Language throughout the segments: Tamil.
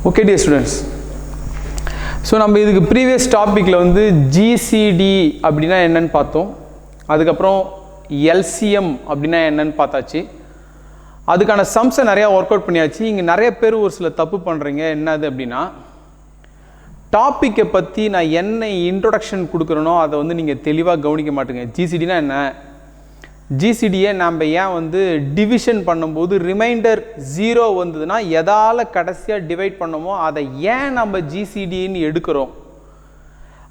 Okay dear students, so நம்ம இதுக்கு previous topicல வந்து GCD அப்படினா என்னன்னு பார்த்தோம். அதுக்கு அப்புறம் LCM அப்படினா என்னன்னு பார்த்தாச்சு. அதுக்கான sums நிறைய work out பண்ணியாச்சு. இங்க நிறைய பேர் ஒரு சில தப்பு பண்றீங்க. என்னது அப்படினா டாபிக்கை பத்தி நான் என்ன இன்ட்ரோடக்ஷன் கொடுக்கறனோ அதை வந்து நீங்க தெளிவா கவனிக்க மாட்டீங்க. GCD னா என்ன? GCD-யை நாம ஏன் வந்து டிவிஷன் பண்ணும்போது ரிமைண்டர் 0 வந்ததுன்னா எதால கடைசியா டிவைட் பண்ணோமோ அதை ஏன் நம்ம GCD-ன்னு எடுக்கிறோம்?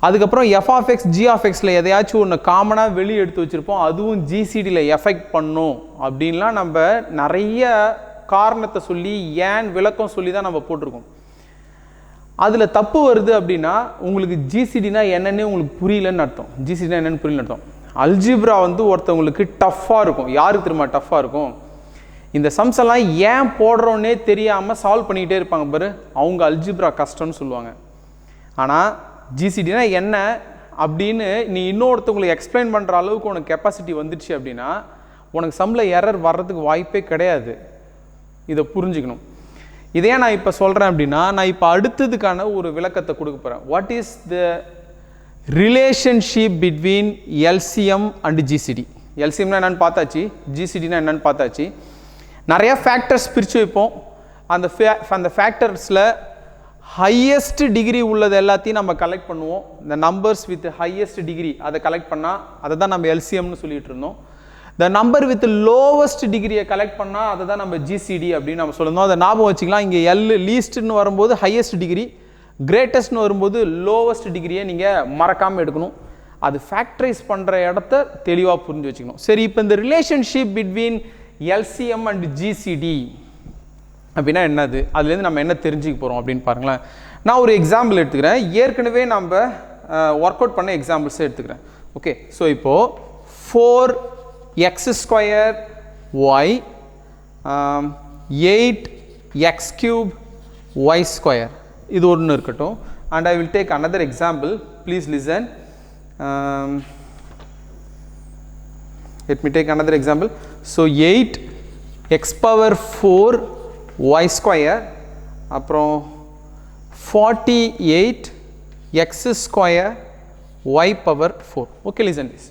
அதுக்கப்புறம் f of x g of x-ல எதையாச்சும் ஒன்று காமனாக வெளியே எடுத்து வச்சிருப்போம், அதுவும் GCD-ல எஃபெக்ட் பண்ணும் அப்படின்லாம் நம்ம நிறைய காரணத்தை சொல்லி ஏன் விளக்கம் சொல்லி தான் நம்ம போட்டிருக்கோம். அதில் தப்பு வருது அப்படின்னா உங்களுக்கு GCD-னா என்னன்னு உங்களுக்கு புரியலன்னு அர்த்தம். GCD-னா என்னன்னு புரியலன்னு அர்த்தம். அல்ஜிப்ரா வந்து ஒருத்தவங்களுக்கு டஃப்பாக இருக்கும். யாருக்கு தெரியுமா டஃப்பாக இருக்கும்? இந்த சம்ஸ் எல்லாம் ஏன் போடுறோன்னே தெரியாமல் சால்வ் பண்ணிக்கிட்டே இருப்பாங்க பாரு, அவங்க அல்ஜிப்ரா கஷ்டம்னு சொல்லுவாங்க. ஆனால் GCDனா என்ன அப்படின்னு நீ இன்னொருத்தவங்களுக்கு எக்ஸ்பிளைன் பண்ணுற அளவுக்கு உனக்கு கெப்பாசிட்டி வந்துடுச்சு அப்படின்னா உனக்கு சம்மில் எரர் வர்றதுக்கு வாய்ப்பே கிடையாது. இதை புரிஞ்சுக்கணும். இதே நான் இப்போ சொல்கிறேன் அப்படின்னா நான் இப்போ அடுத்ததுக்கான ஒரு விளக்கத்தை கொடுக்க போகிறேன். What is the relationship between LCM and GCD. LCM னா என்னன்னு பார்த்தாச்சு, GCD னா என்னன்னு பார்த்தாச்சு. நிறைய ஃபேக்டர்ஸ் பிரித்து வைப்போம். அந்த ஃபேக்டர்ஸில் ஹையஸ்ட் டிகிரி உள்ளது எல்லாத்தையும் நம்ம கலெக்ட் பண்ணுவோம். இந்த நம்பர்ஸ் வித் ஹையஸ்ட் டிகிரி அதை கலெக்ட் பண்ணால் அதை தான் நம்ம LCMனு சொல்லிட்டு இருந்தோம். இந்த நம்பர் வித் லோவஸ்ட் டிகிரியை கலெக்ட் பண்ணால் அதை தான் நம்ம GCD அப்படின்னு நம்ம சொல்லியிருந்தோம். அதை ஞாபகம் வச்சுக்கலாம். இங்கே லீஸ்ட்னு வரும்போது ஹையஸ்ட் டிகிரி, கிரேட்டஸ்ட்னு வரும்போது லோவஸ்ட் டிகிரியை நீங்கள் மறக்காமல் எடுக்கணும். அது ஃபேக்டரைஸ் பண்ணுற இடத்த தெளிவாக புரிஞ்சு வச்சுக்கணும். சரி, இப்போ இந்த relationship between LCM and GCD அப்படின்னா என்னது, அதுலேருந்து நம்ம என்ன தெரிஞ்சுக்க போகிறோம் அப்படின்னு பாருங்களேன். நான் ஒரு எக்ஸாம்பிள் எடுத்துக்கிறேன். ஏற்கனவே நம்ம ஒர்க் அவுட் பண்ண எக்ஸாம்பிள்ஸே எடுத்துக்கிறேன். ஓகே, ஸோ இப்போது 4x² y 8x³ y², இது ஒன்று இருக்கட்டும். and I will take another example, please listen. Let me take another example. So 8x⁴ y² அப்புறம் 48x² y⁴. okay, listen this.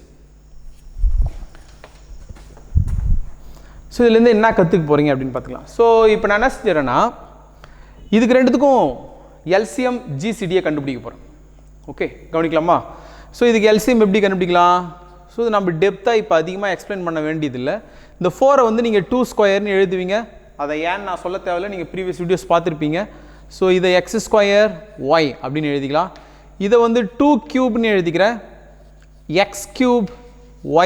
So இதுலேருந்து என்ன கற்றுக்க போகிறீங்க அப்படின்னு பார்த்துக்கலாம். ஸோ இப்போ நான் என்ன செஞ்சுறேன்னா இதுக்கு ரெண்டுத்துக்கும் LCM GCD-யை கண்டுபிடிக்க போகிறேன். ஓகே, கவனிக்கலாமா? ஸோ இதுக்கு LCM எப்படி கண்டுபிடிக்கலாம்? ஸோ இது நம்ம டெப்த்தாக இப்போ அதிகமாக எக்ஸ்பிளைன் பண்ண வேண்டியதில்லை. இந்த 4-ஐ வந்து நீங்கள் 2² எழுதுவீங்க. அதை ஏன் நான் சொல்ல தேவையில்லை, நீங்கள் ப்ரீவியஸ் வீடியோஸ் பார்த்துருப்பீங்க. ஸோ இதை x² y அப்படின்னு எழுதிக்கலாம். இதை வந்து 2³ எழுதிக்கிறேன், x³ y²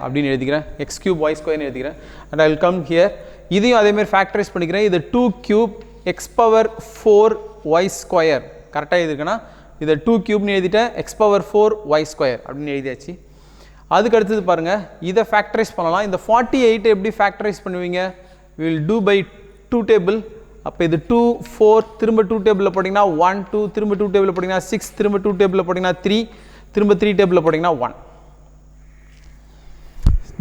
அப்படின்னு எழுதிக்கிறேன், x³ y² எழுதிக்கிறேன். And I will come here. இதையும் அதேமாதிரி ஃபேக்டரைஸ் பண்ணிக்கிறேன். இது 2³ x⁴ y² கரெக்டாக எழுதிருக்கேன்னா இதை 2³ எழுதிட்டேன், x⁴ y² அப்படின்னு எழுதியாச்சு. அதுக்கு அடுத்தது பாருங்கள், இதை ஃபேக்டரைஸ் பண்ணலாம். இந்த 48 எப்படி ஃபேக்டரைஸ் பண்ணுவீங்க? Will do by 2 table. அப்போ இது 2 4 திரும்ப 2 டேபிளில் போட்டிங்கன்னா 1 2 திரும்ப 2 டேபிளில் போட்டிங்கன்னா 6 திரும்ப 2 டேபிளில் போட்டிங்கன்னா 3 திரும்ப 3 டேபிளில் போட்டிங்கன்னா 1.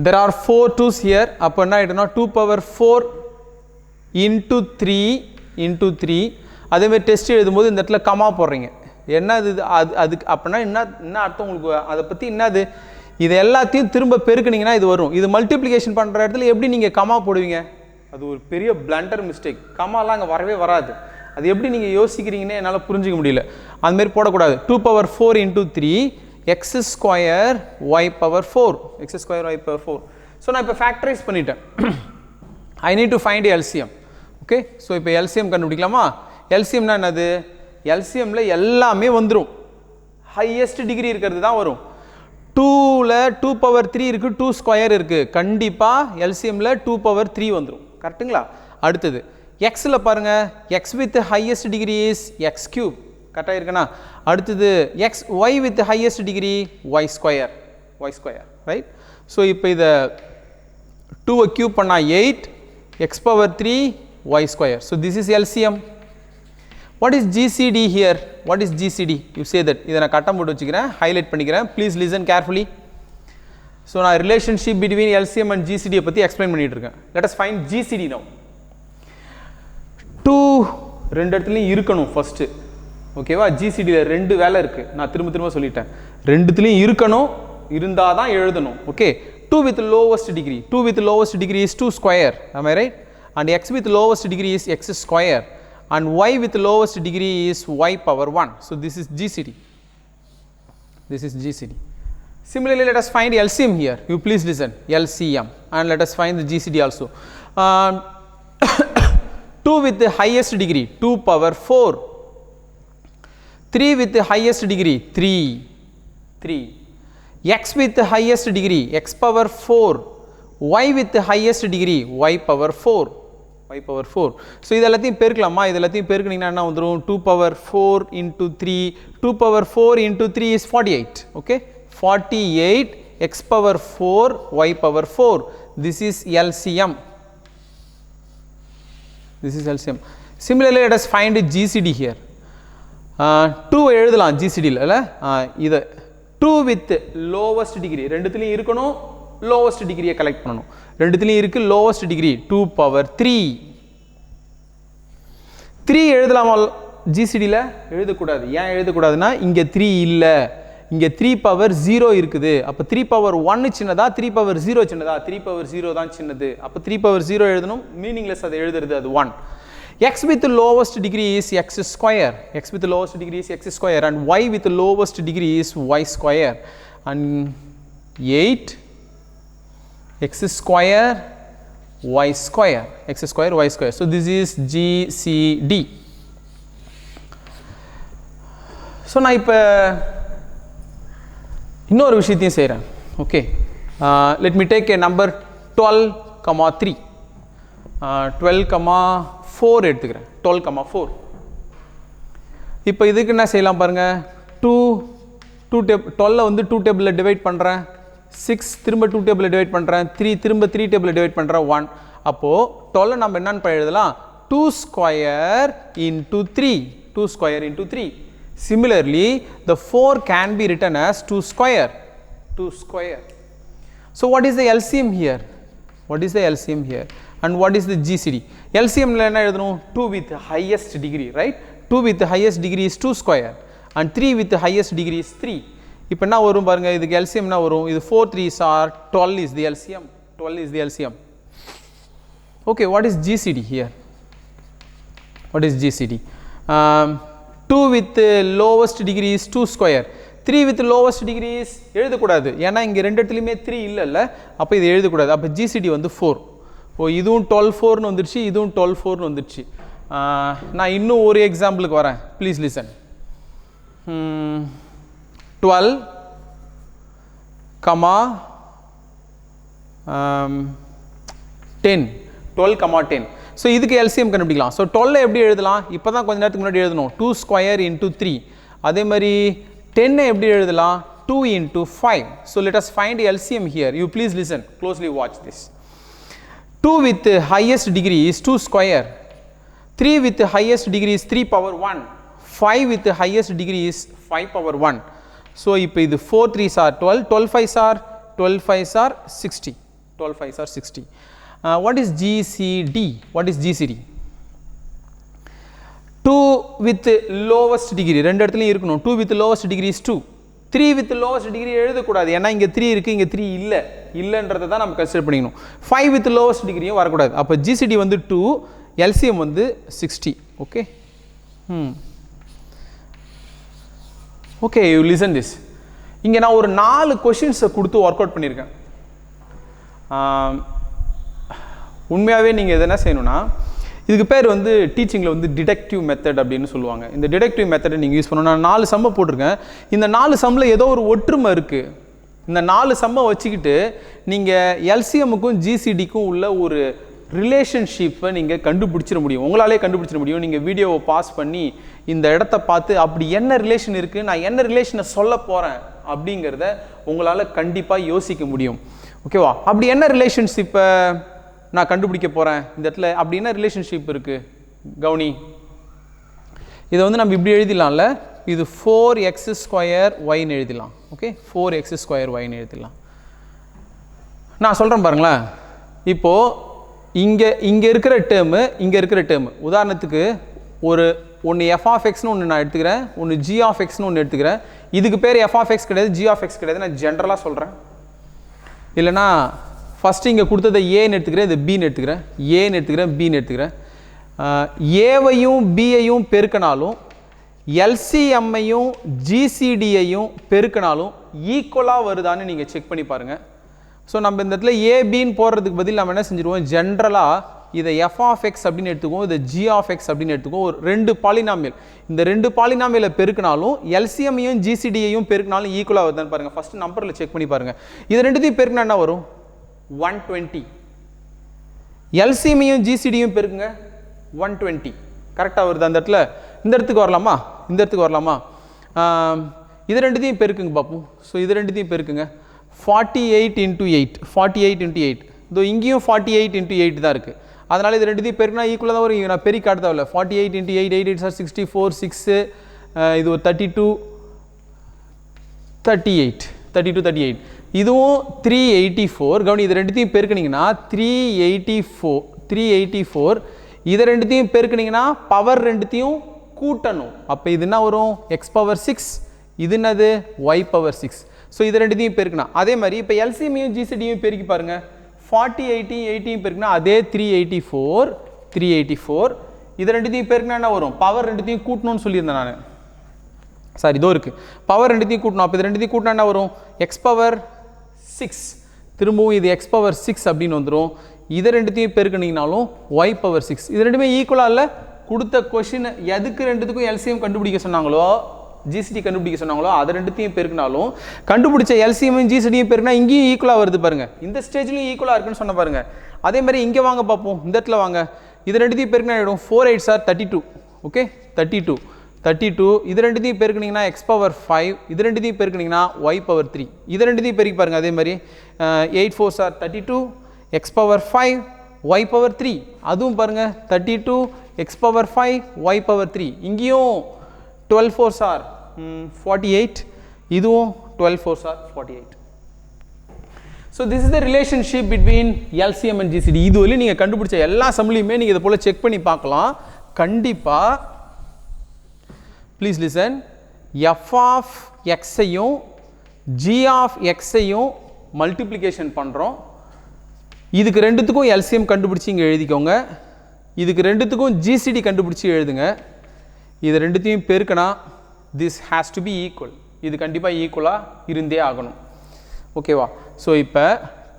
there are 4 2s here. அப்போ என்ன ஆகிடும்னா 2⁴ into 3 into 3. அதேமாதிரி டெஸ்ட் எழுதும்போது இந்த இடத்துல கமா போடுறீங்க. என்ன அதுக்கு அப்படின்னா என்ன அர்த்தம் உங்களுக்கு அதை பற்றி என்னது? இது எல்லாத்தையும் திரும்ப பெருக்குனீங்கன்னா இது வரும். இது மல்டிப்ளிகேஷன் பண்ணுற இடத்துல எப்படி நீங்கள் கமா போடுவீங்க? அது ஒரு பெரிய பிளண்டர் மிஸ்டேக். கமாலாம் அங்கே வரவே வராது. அது எப்படி நீங்கள் யோசிக்கிறீங்கன்னு என்னால் புரிஞ்சிக்க முடியல. அதுமாரி போடக்கூடாது. 2⁴ into 3 x² y⁴, x² y⁴. So நான் இப்போ ஃபேக்டரைஸ் பண்ணிட்டேன். I need to find LCM. Okay, so இப்போ LCM கண்டுபிடிக்கலாமா? LCMனா என்னது? LCMல எல்லாமே வந்துடும். ஹையஸ்ட் டிகிரி இருக்கிறது தான் வரும். 2ல் 2⁴ இருக்குது, 2² இருக்குது. கண்டிப்பாக LCMல 2⁴ வந்துடும். கரெக்டுங்களா? அடுத்தது எக்ஸில் பாருங்கள், x with highest degree is x³ கரெக்டாக இருக்குண்ணா. அடுத்தது y with highest degree y², right? So இப்போ இதை 2-ஐ க்யூப் பண்ணால் 8 x⁴ y². So this is LCM. What is GCD here? What is GCD? You say that. இதை நான் கட்டம் போட்டு வச்சுக்கிறேன், ஹைலைட் பண்ணிக்கிறேன். Please listen carefully. So நான் relationship between LCM and GCD பற்றி எக்ஸ்பிளைன் பண்ணிட்டு இருக்கேன். Let us find GCD now. Two ரெண்டு இடத்துலையும் இருக்கணும் ஃபஸ்ட்டு. ஓகேவா? ஜிசிடியில் ரெண்டு வேலை இருக்குது, நான் திரும்ப திரும்ப சொல்லிட்டேன். ரெண்டுத்துலேயும் இருக்கணும், இருந்தால் தான் எழுதணும். Okay, 2 with lowest degree. 2 with lowest degree is 2 square. Am I right? And x with lowest degree is x square. And y with lowest degree is y power 1. So this is GCD. This is GCD. Similarly, let us find LCM here. You please listen. LCM. And let us find the GCD also. 2 with the highest degree, 2 power 4. 3 with the highest degree, 3. X with the highest degree, x power 4. Y with the highest degree, y power 4. Y power 4. So இது எல்லாத்தையும் பெருக்கலாமா? இது எல்லாத்தையும் பெருக்கினீங்கன்னா என்ன வந்துரும்? 2 power 4 into 3. 2 power 4 into 3 is 48. Okay? 48 x power 4 y power 4. This is LCM. This is LCM. Similarly, let us find GCD here. 2 எழுதலாம் GCDல இல்ல? இது 2 with lowest degree. ரெண்டுத்துலயும் இருக்கணும், lowest degree கலெக்ட் பண்ணணும். ரெண்டுத்துலயும் இருக்கு lowest degree 2 power 3. 3 எழுதலாமா GCDல? எழுதக்கூடாது. ஏன் எழுதக்கூடாதுன்னா இங்க 3 இல்ல, இங்க 3 power 0 இருக்குது. அப்ப 3 power 1 சின்னதா, 3 power 0 சின்னதா? 3 power 0 தான் சின்னது. அப்ப 3 power 0 எழுதணும், மீனிங்லெஸ் அதை எழுதுறது, அது 1. X with the lowest degree is x square. X with the lowest degree is x square, and y with the lowest degree is y square. And 8 x square y square. X square y square. So this is GCD. So நான் இப்போ இன்னொரு விஷயத்தையும் செய்கிறேன். Okay, let me take a number 12,3. 12,4 எடுத்துக்கிறேன். 12,4. இப்போ இதுக்கு என்ன செய்யலாம் பாருங்க. 12 வந்து 2 டேபிளில் டிவைட் பண்ணுறேன், 6 திரும்ப 2 டேபிளில் டிவைட் பண்ணுறேன், 3 திரும்ப 3 டேபிளில் டிவைட் பண்ணுறேன், 1. அப்போது 12 நம்ம என்னன்னு எழுதலாம்? 2 square into 3. 2 square into 3. Similarly, the 4 can be written as 2 square. 2 square. So what is the LCM here? What is the LCM here? And what is the GCD? LCM la enna eludhnom? 2 with highest degree, right? 2 with the highest degree is 2 square, and 3 with the highest degree is 3. இப்போ என்ன வரும் பாருங்க, இதுக்கு LCM என்ன வரும்? இது 4 3s are 12 is the LCM. 12 is the LCM. Okay, what is GCD here? What is GCD? 2 with the lowest degree is 2 square. 3 with the lowest degree is எழுதக்கூடாது, ஏன்னா இங்கே ரெண்டு இடத்துலையுமே 3 இல்லைல்ல, அப்போ இது எழுதக்கூடாது. அப்போ GCD வந்து 4. ஓ, இதுவும் 12,4ன்னு வந்துருச்சு, இதுவும் 12,4ன்னு வந்துருச்சு. நான் இன்னும் ஒரு எக்ஸாம்பிளுக்கு வரேன், ப்ளீஸ் லிசன். 12, 10. 12, 10. ஸோ இதுக்கு LCM கண்டுபிடிக்கலாம். ஸோ 12 எப்படி எழுதலாம்? இப்போ தான் கொஞ்ச நேரத்துக்கு முன்னாடி எழுதணும், 2 square into 3. அதே மாதிரி 10 எப்படி எழுதலாம்? 2 into 5. So let us find LCM here. You please listen, closely watch this. 2 with the highest degree is 2 square. 3 with the highest degree is 3 power 1. 5 with the highest degree is 5 power 1. So இப்போ இது 4 3s are 12, 12 5s are 60. 12 5s are 60. What is GCD? What is GCD? 2 with the lowest degree, ரெண்டு இடத்துலையும் இருக்கணும். 2 with the lowest degree is 2. 3 with the lowest degree எழுதக்கூடாது, ஏன்னா இங்கே 3 இருக்குது, இங்கே 3 இல்லைன்றதை தான் நம்ம கன்சிடர் பண்ணிக்கணும். 5 with the lowest degree-யும் வரக்கூடாது. அப்போ GCD வந்து 2, LCM வந்து 60. Okay, okay, you listen this. இங்கே நான் ஒரு 4 கொஷின்ஸை கொடுத்து ஒர்க் அவுட் பண்ணியிருக்கேன். உண்மையாகவே நீங்கள் எது என்ன செய்யணும்னா, இதுக்கு பேர் வந்து டீச்சிங்கில் வந்து டிடெக்டிவ் மெத்தட் அப்படின்னு சொல்லுவாங்க. இந்த டிடெக்டிவ் மெத்தடை நீங்கள் யூஸ் பண்ணணும். நான் 4 சம்மை போட்டிருக்கேன். இந்த 4 சம்மில் ஏதோ ஒரு ஒற்றுமை இருக்குது. இந்த 4 சம்மை வச்சுக்கிட்டு நீங்கள் LCMக்கும் GCDக்கும் உள்ள ஒரு ரிலேஷன்ஷிப்பை நீங்கள் கண்டுபிடிச்சிட முடியும், உங்களாலே கண்டுபிடிச்சிட முடியும். நீங்கள் வீடியோவை பாஸ் பண்ணி இந்த இடத்த பார்த்து அப்படி என்ன ரிலேஷன் இருக்குது, நான் என்ன ரிலேஷனை சொல்ல போகிறேன் அப்படிங்கிறத உங்களால் கண்டிப்பாக யோசிக்க முடியும். ஓகேவா? அப்படி என்ன ரிலேஷன்ஷிப்பை நான் கண்டுபிடிக்க போகிறேன் இந்த இடத்துல? அப்படி என்ன ரிலேஷன்ஷிப் இருக்குது கவுனி? இதை வந்து நம்ம இப்படி எழுதிடலாம்ல, இது 4x square yன்னு எழுதிடலாம். ஓகே, 4x square yன்னு எழுதிடலாம். நான் சொல்கிறேன் பாருங்களேன். இப்போது இங்கே இருக்கிற டேர்மு, இங்கே இருக்கிற டேர்மு, உதாரணத்துக்கு ஒன்று எஃப் ஆஃப் எக்ஸ்னு ஒன்று நான் எடுத்துக்கிறேன், ஒன்று ஜி ஆஃப் எக்ஸ்னு ஒன்று எடுத்துக்கிறேன். இதுக்கு பேர் எஃப் ஆஃப் எக்ஸ் கிடையாது, ஜி ஆஃப் எக்ஸ் கிடையாது, நான் ஜென்ரலாக சொல்கிறேன். இல்லைனா ஃபஸ்ட்டு இங்கே கொடுத்ததை ஏன்னு எடுத்துக்கிறேன், இது பின்னு எடுத்துக்கிறேன், ஏன்னு எடுத்துக்கிறேன், பின்னு எடுத்துக்கிறேன். ஏவையும் பியையும் பெருக்கினாலும் எல்சிஎம்மையும் ஜிசிடியையும் பெருக்கினாலும் ஈக்குவலாக வருதான்னு நீங்கள் செக் பண்ணி பாருங்கள். ஸோ நம்ம இந்த இடத்துல ஏபின்னு போடுறதுக்கு பதில் நம்ம என்ன செஞ்சுருவோம், ஜென்ரலாக இதை எஃப் ஆஃப் எக்ஸ் அப்படின்னு எடுத்துக்குவோம், இதை ஜி ஆஃப் எக்ஸ் அப்படின்னு எடுத்துக்குவோம். ஒரு 2 பாலினாமியல், இந்த 2 பாலினாமியலை பெருக்கினாலும் எல்சிஎம்மையும் ஜிசிடியையும் பெருக்கினாலும் ஈக்குவலாக வருதான்னு பாருங்கள். ஃபஸ்ட்டு நம்பரில் செக் பண்ணி பாருங்கள். இது ரெண்டுத்தையும் பெருக்கினா என்ன வரும், 120. எல்சிஎம்மையும் ஜிசிடியும் பெருக்குங்க, 120. கரெக்டாக வருது அந்த இடத்துல. இந்த இடத்துக்கு வரலாமா, இந்த இடத்துக்கு வரலாமா, இது ரெண்டுத்தையும் பெருக்குங்க பார்ப்போம். ஸோ இது ரெண்டுத்தையும் பெருக்குங்க, 48 × 8, 48 × 8. இதோ இங்கேயும் 48 × 8 தான் இருக்குது. அதனால் இது ரெண்டுத்தையும் பெருக்கினா ஈக்குவலாக தான் வரும். நான் பெரிய காட்ட தேவையில்ல. 48 × 8, 8 8 64, 6 இது ஒரு 32, 38, 32 38. இதுவும் 384. கவனி, இது ரெண்டுத்தையும் பெருக்கினீங்கன்னா 384. இதை ரெண்டுத்தையும் பெருக்கினீங்கன்னா பவர் ரெண்டுத்தையும் கூட்டணும். அப்போ இது என்ன வரும், எக்ஸ் பவர் 6. இது என்னது, ஒய் பவர் 6. ஸோ இது ரெண்டுத்தையும் பெருக்கினா அதே மாதிரி இப்போ எல்சிஎம்மையும் ஜிசிடியும் பெருக்கி பாருங்கள். 48 8 பெருக்கினா அதே 384. இது ரெண்டுத்தையும் பெருக்கினா என்ன வரும், பவர் ரெண்டுத்தையும் கூட்டணும்னு சொல்லியிருந்தேன் நான். சாரி, இதோ இருக்குது, பவர் ரெண்டுத்தையும் கூட்டணும். அப்போ இது ரெண்டுத்தையும் கூட்டினா என்ன வரும், எக்ஸ் பவர் 6. திரும்பவும் இது எக்ஸ் பவர் 6 அப்படின்னு வந்துடும். இதை ரெண்டுத்தையும் பெருக்கினீங்கனாலும் ஒய் பவர் 6. இது ரெண்டுமே ஈக்குவலாக இல்லை. கொடுத்த கொஷின் எதுக்கு ரெண்டுத்துக்கும் எல்சிஎம் கண்டுபிடிக்க சொன்னாங்களோ, ஜிசிடி கண்டுபிடிக்க சொன்னாங்களோ, அதை ரெண்டுத்தையும் பெருக்கினாலும் கண்டுபிடிச்ச எல்சிஎம்மையும் ஜிசிடியும் பெருக்கினா இங்கேயும் ஈக்குவலாக வருது பாருங்கள். இந்த ஸ்டேஜ்லையும் ஈக்குவலாக இருக்குன்னு சொன்ன பாருங்கள். அதே மாதிரி இங்கே வாங்க பார்ப்போம், இந்த இடத்துல வாங்க. இது ரெண்டுத்தையும் பெருக்கினா ஆகிடும் 4 8 32. ஓகே, 32. இது ரெண்டுத்தையும் பெருக்கினீங்கன்னா எக்ஸ் பவர் 5. இது ரெண்டுத்தையும் பெருக்கினீங்கன்னா ஒய் பவர் 3. இது ரெண்டுத்தையும் பெருக்கி பாருங்கள். அதே மாதிரி 8 4 32, எக்ஸ் பவர் 5, ஒய் பவர் 3. அதுவும் பாருங்கள் 32, எக்ஸ் பவர் 5, ஒய் பவர் 3. இங்கேயும் 12 4 48. இதுவும் 12 4 48. So this is the relationship between LCM and GCD. இது வரையும் நீங்கள் கண்டுபிடிச்ச எல்லா சம்லையுமே நீங்கள் இதை போல் செக் பண்ணி பார்க்கலாம். கண்டிப்பாக ப்ளீஸ் லிசன். எஃப் ஆஃப் எக்ஸையும் ஜி ஆஃப் எக்ஸையும் மல்டிப்ளிகேஷன் பண்ணுறோம். இதுக்கு ரெண்டுத்துக்கும் எல்சிஎம் கண்டுபிடிச்சி இங்கே எழுதிக்கோங்க. இதுக்கு ரெண்டுத்துக்கும் ஜிசிடி கண்டுபிடிச்சி எழுதுங்க. இது ரெண்டுத்தையும் பெருக்கினா this has to be equal. இது கண்டிப்பாக ஈக்குவலாக இருந்தே ஆகணும். ஓகேவா? ஸோ இப்போ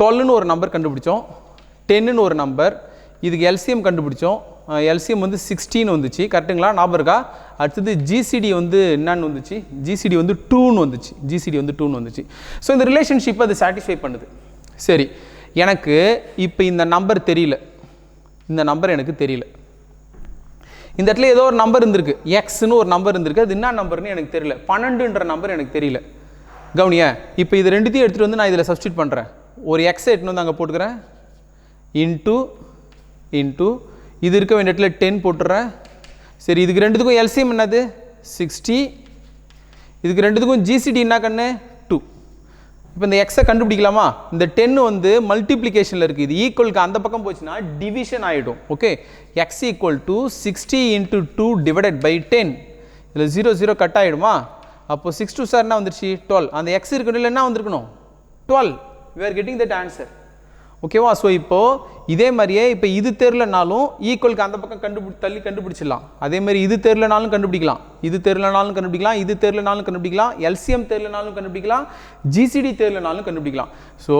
12ன்னு ஒரு நம்பர் கண்டுபிடிச்சோம், 10ன்னு ஒரு நம்பர். இதுக்கு எல்சிஎம் கண்டுபிடிச்சோம். எல்சிஎம் வந்து 16 வந்துச்சு. கரெக்டுங்களா? ஞாபகம் இருக்கா? அடுத்தது ஜிசிடி வந்து என்னன்னு வந்துச்சு, ஜிசிடி வந்து 2ன்னு வந்துச்சு. ஜிசிடி வந்து 2ன்னு வந்துச்சு. ஸோ இந்த ரிலேஷன்ஷிப்பை அது சாட்டிஸ்ஃபை பண்ணுது. சரி, எனக்கு இப்போ இந்த நம்பர் தெரியல, இந்த நம்பர் எனக்கு தெரியல. இந்த இடத்துல ஏதோ ஒரு நம்பர் இருந்திருக்கு, எக்ஸ்ன்னு ஒரு நம்பர் இருந்திருக்கு. அது என்ன நம்பர்னு எனக்கு தெரியல. 12ன்ற நம்பர் எனக்கு தெரியல. கவனிய, இப்போ இது ரெண்டுத்தையும் எடுத்துகிட்டு வந்து நான் இதில் சப்ஸ்டியூட் பண்ணுறேன். ஒரு எக்ஸை எடுத்துன்னு வந்து அங்கே போட்டுக்கிறேன். இன்ட்டு இது இருக்க வேண்டிய இடத்துல 10 போட்டுறேன். சரி, இதுக்கு ரெண்டுத்துக்கும் எல்சிஎம் என்னது 60. இதுக்கு ரெண்டுத்துக்கும் ஜிசிடி என்ன கண்ணு 2. இப்போ இந்த எக்ஸை கண்டுபிடிக்கலாமா? இந்த 10 வந்து மல்டிப்ளிகேஷனில் இருக்குது. இது ஈக்குவலுக்கு அந்த பக்கம் போச்சுன்னா டிவிஷன் ஆகிடும். Okay, X equal to 60 × 2 divided by 10. இதில் 0 0 கட் ஆகிடுமா? அப்போ 6 2 சார் என்ன வந்துருச்சு 12. அந்த எக்ஸ் இருக்கணும் என்ன வந்திருக்கணும் 12. we are getting that answer. ஓகேவா? ஸோ இப்போது இதே மாதிரியே இப்போ இது தெரிலனாலும் ஈக்குவலுக்கு அந்த பக்கம் தள்ளி கண்டுபிடிச்சிடலாம். அதே மாதிரி இது தெரிலனாலும் கண்டுபிடிக்கலாம், இது தெரிலனாலும் கண்டுபிடிக்கலாம், இது தெரிலனாலும் கண்டுபிடிக்கலாம், எல்சிஎம் தெரிலனாலும் கண்டுபிடிக்கலாம், ஜிசிடி தெரிலனாலும் கண்டுபிடிக்கலாம். ஸோ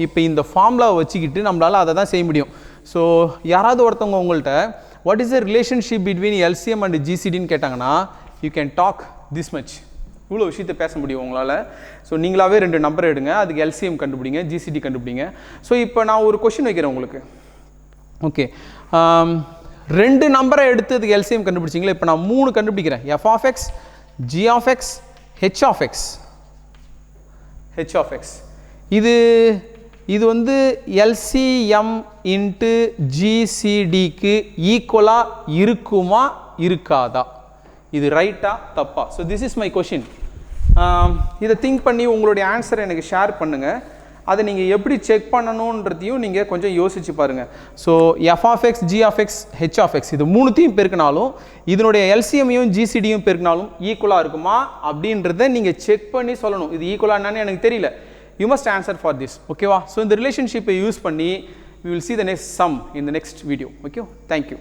இப்போ இந்த ஃபார்முலாவை வச்சுக்கிட்டு நம்மளால் அதை தான் செய்ய முடியும். ஸோ யாராவது ஒருத்தவங்க உங்கள்கிட்ட what is the relationship between LCM and ஜிசிடின்னு கேட்டாங்கன்னா you can talk this much. இவ்வளோ விஷயத்தை பேச முடியும் உங்களால். ஸோ நீங்களாவே 2 நம்பர் எடுங்க, அதுக்கு எல்சிஎம் கண்டுபிடிங்க, ஜிசிடி கண்டுபிடிங்க. ஸோ இப்போ நான் ஒரு கொஷின் வைக்கிறேன் உங்களுக்கு. ஓகே, 2 நம்பரை எடுத்து அதுக்கு எல்சிஎம் கண்டுபிடிச்சிங்களா? இப்போ நான் 3 கண்டுபிடிக்கிறேன். F of X, G of X, H of X. H of X இது வந்து எல்சிஎம் இன்ட்டு ஜிசிடிக்கு ஈக்குவலாக இருக்குமா இருக்காதா? இது ரைட்டா தப்பா? So this is my question. இதை திங்க் பண்ணி உங்களுடைய ஆன்சரை எனக்கு ஷேர் பண்ணுங்கள். அதை நீங்கள் எப்படி செக் பண்ணணுன்றதையும் நீங்கள் கொஞ்சம் யோசிச்சு பாருங்கள். So F of X, G of X, H of X இது மூணுத்தையும் பெருக்கினாலும் இதனுடைய எல்சிஎம்மையும் ஜிசிடியும் பெருக்கினாலும் ஈக்குவலாக இருக்குமா அப்படின்றத நீங்கள் செக் பண்ணி சொல்லணும். இது ஈக்குவலாக என்னன்னு எனக்கு தெரியல. You must answer for this. ஓகேவா? ஸோ இந்த ரிலேஷன்ஷிப்பை யூஸ் பண்ணி we will see the next sum in the next video. Okay, thank you.